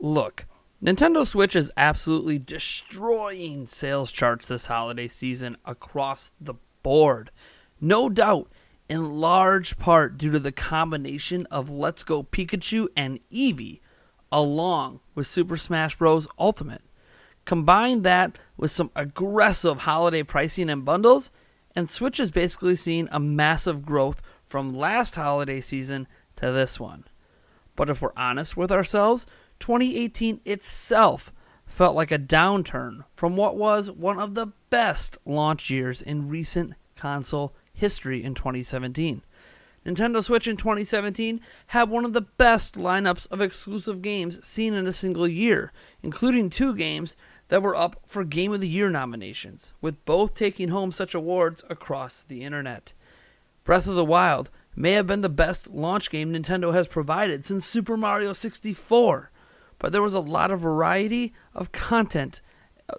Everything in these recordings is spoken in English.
Look, Nintendo Switch is absolutely destroying sales charts this holiday season across the board. No doubt, in large part due to the combination of Let's Go Pikachu and Eevee, along with Super Smash Bros. Ultimate. Combine that with some aggressive holiday pricing and bundles, and Switch is basically seeing a massive growth from last holiday season to this one. But if we're honest with ourselves, 2018 itself felt like a downturn from what was one of the best launch years in recent console history in 2017. Nintendo Switch in 2017 had one of the best lineups of exclusive games seen in a single year, including 2 games that were up for Game of the Year nominations, with both taking home such awards across the internet. Breath of the Wild may have been the best launch game Nintendo has provided since Super Mario 64, but there was a lot of variety of content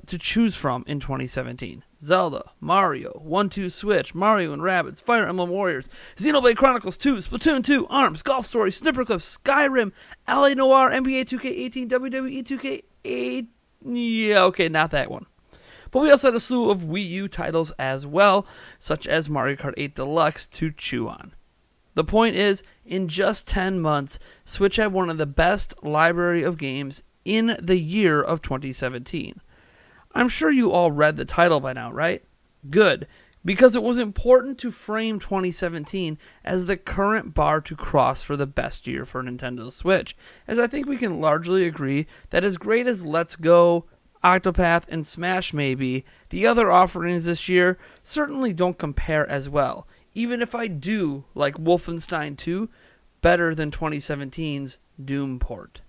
to choose from in 2017. Zelda, Mario, 1-2 Switch, Mario and Rabbids, Fire Emblem Warriors, Xenoblade Chronicles 2, Splatoon 2, ARMS, Golf Story, Snippercliff, Skyrim, LA Noire, NBA 2K18, WWE 2K8. Yeah, okay, not that one. But we also had a slew of Wii U titles as well, such as Mario Kart 8 Deluxe to chew on. The point is, in just 10 months, Switch had one of the best library of games in the year of 2017. I'm sure you all read the title by now, right? Good, because it was important to frame 2017 as the current bar to cross for the best year for Nintendo Switch, as I think we can largely agree that as great as Let's Go, Octopath, and Smash may be, the other offerings this year certainly don't compare as well, even if I do like Wolfenstein 2 better than 2017's Doom port.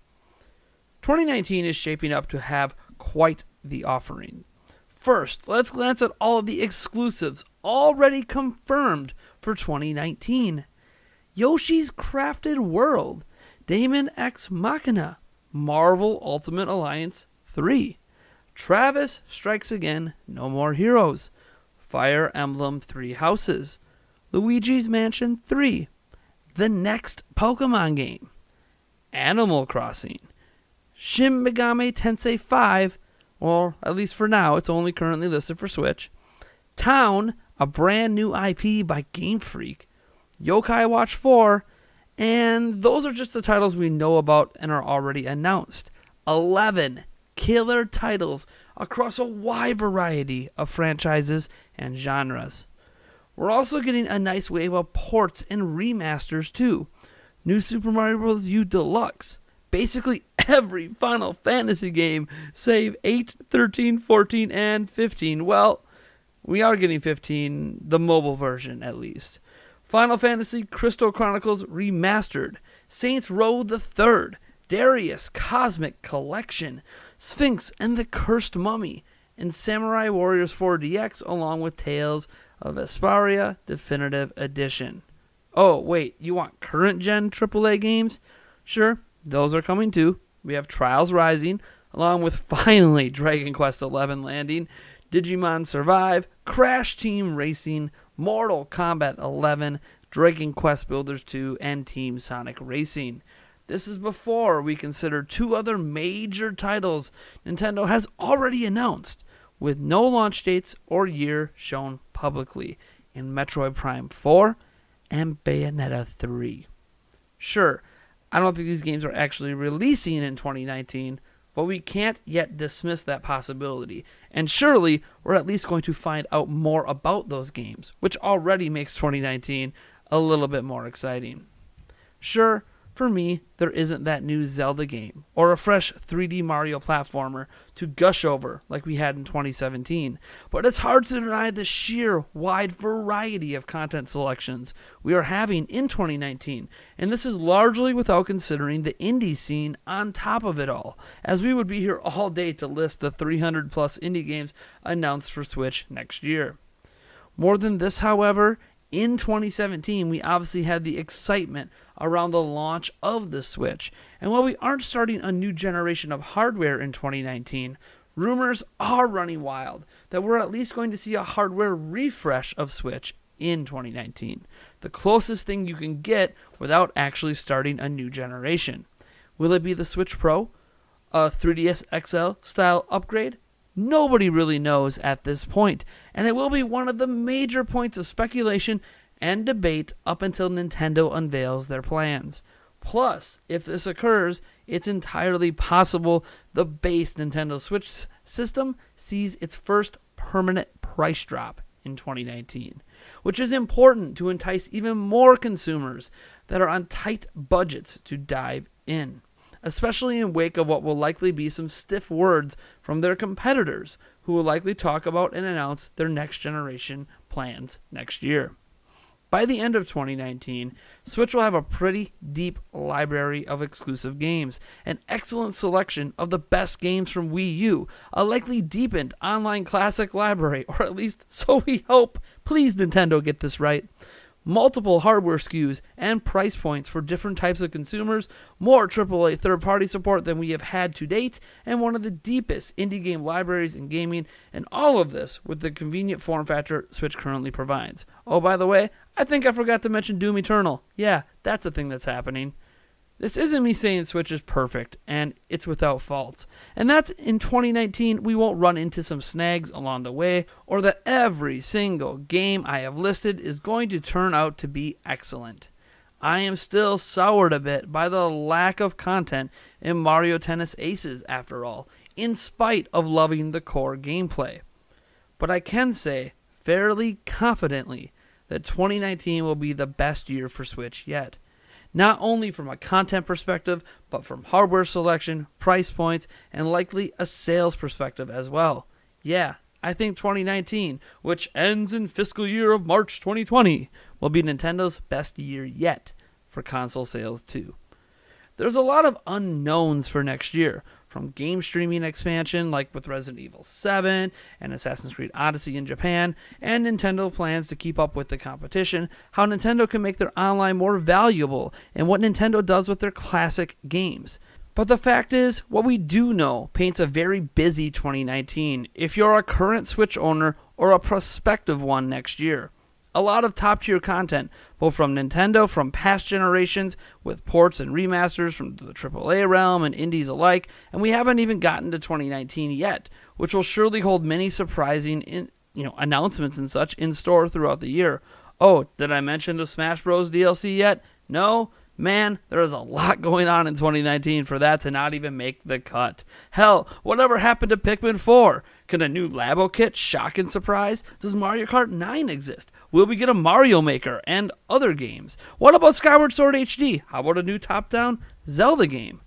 2019 is shaping up to have quite the offering. First, let's glance at all of the exclusives already confirmed for 2019. Yoshi's Crafted World, Daemon X Machina, Marvel Ultimate Alliance 3, Travis Strikes Again, No More Heroes, Fire Emblem 3 Houses, Luigi's Mansion 3, the next Pokemon game, Animal Crossing, Shin Megami Tensei 5, or at least for now, it's only currently listed for Switch, Town, a brand new IP by Game Freak, Yokai Watch 4, and those are just the titles we know about and are already announced. 11 killer titles across a wide variety of franchises and genres. We're also getting a nice wave of ports and remasters too. New Super Mario Bros. U Deluxe, basically every Final Fantasy game, save 8, 13, 14, and 15. Well, we are getting 15, the mobile version at least. Final Fantasy Crystal Chronicles Remastered, Saints Row the Third, Darius Cosmic Collection, Sphinx and the Cursed Mummy, and Samurai Warriors 4 DX, along with Tales of Vesperia Definitive Edition. Oh, wait, you want current-gen AAA games? Sure, those are coming too. We have Trials Rising, along with finally Dragon Quest XI landing, Digimon Survive, Crash Team Racing, Mortal Kombat 11, Dragon Quest Builders 2, and Team Sonic Racing. This is before we consider 2 other major titles Nintendo has already announced, with no launch dates or year shown publicly, in Metroid Prime 4 and Bayonetta 3. Sure, I don't think these games are actually releasing in 2019, but we can't yet dismiss that possibility, and surely we're at least going to find out more about those games, which already makes 2019 a little bit more exciting. Sure, for me, there isn't that new Zelda game or a fresh 3D Mario platformer to gush over like we had in 2017, but it's hard to deny the sheer wide variety of content selections we are having in 2019, and this is largely without considering the indie scene on top of it all, as we would be here all day to list the 300 plus indie games announced for Switch next year. More than this, however, in 2017, we obviously had the excitement around the launch of the Switch. And while we aren't starting a new generation of hardware in 2019, rumors are running wild that we're at least going to see a hardware refresh of Switch in 2019. The closest thing you can get without actually starting a new generation. Will it be the Switch Pro? A 3DS XL style upgrade? Nobody really knows at this point, and it will be one of the major points of speculation and debate up until Nintendo unveils their plans. Plus, if this occurs, it's entirely possible the base Nintendo Switch system sees its first permanent price drop in 2019, which is important to entice even more consumers that are on tight budgets to dive in, especially in wake of what will likely be some stiff words from their competitors, who will likely talk about and announce their next generation plans next year. By the end of 2019, Switch will have a pretty deep library of exclusive games, an excellent selection of the best games from Wii U, a likely deepened online classic library, or at least so we hope. Please, Nintendo, get this right. Multiple hardware SKUs and price points for different types of consumers, more AAA third-party support than we have had to date, and one of the deepest indie game libraries in gaming, and all of this with the convenient form factor Switch currently provides. Oh, by the way, I think I forgot to mention Doom Eternal. Yeah, that's a thing that's happening. This isn't me saying Switch is perfect, and it's without faults. And that's in 2019, we won't run into some snags along the way, or that every single game I have listed is going to turn out to be excellent. I am still soured a bit by the lack of content in Mario Tennis Aces, after all, in spite of loving the core gameplay. But I can say, fairly confidently, that 2019 will be the best year for Switch yet. Not only from a content perspective, but from hardware selection, price points, and likely a sales perspective as well. Yeah, I think 2019, which ends in fiscal year of March 2020, will be Nintendo's best year yet for console sales too. There's a lot of unknowns for next year, from game streaming expansion like with Resident Evil 7 and Assassin's Creed Odyssey in Japan, and Nintendo plans to keep up with the competition, how Nintendo can make their online more valuable, and what Nintendo does with their classic games. But the fact is, what we do know paints a very busy 2019 if you're a current Switch owner or a prospective one next year. A lot of top-tier content, both from Nintendo from past generations, with ports and remasters from the AAA realm and indies alike, and we haven't even gotten to 2019 yet, which will surely hold many surprising announcements and such in store throughout the year. Oh, did I mention the Smash Bros. DLC yet? No? Man, there is a lot going on in 2019 for that to not even make the cut. Hell, whatever happened to Pikmin 4? Can a new Labo kit shock and surprise? Does Mario Kart 9 exist? Will we get a Mario Maker and other games? What about Skyward Sword HD? How about a new top-down Zelda game?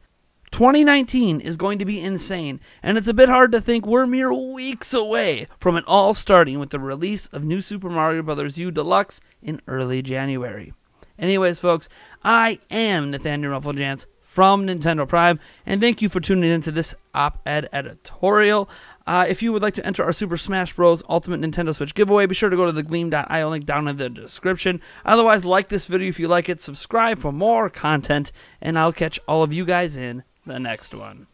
2019 is going to be insane, and it's a bit hard to think we're mere weeks away from it all starting with the release of New Super Mario Bros. U Deluxe in early January. Anyways, folks, I am Nathaniel Rufflejans from Nintendo Prime, and thank you for tuning into this op-ed editorial. If you would like to enter our Super Smash Bros. Ultimate Nintendo Switch giveaway, be sure to go to the gleam.io link down in the description. Otherwise, like this video if you like it, subscribe for more content, and I'll catch all of you guys in the next one.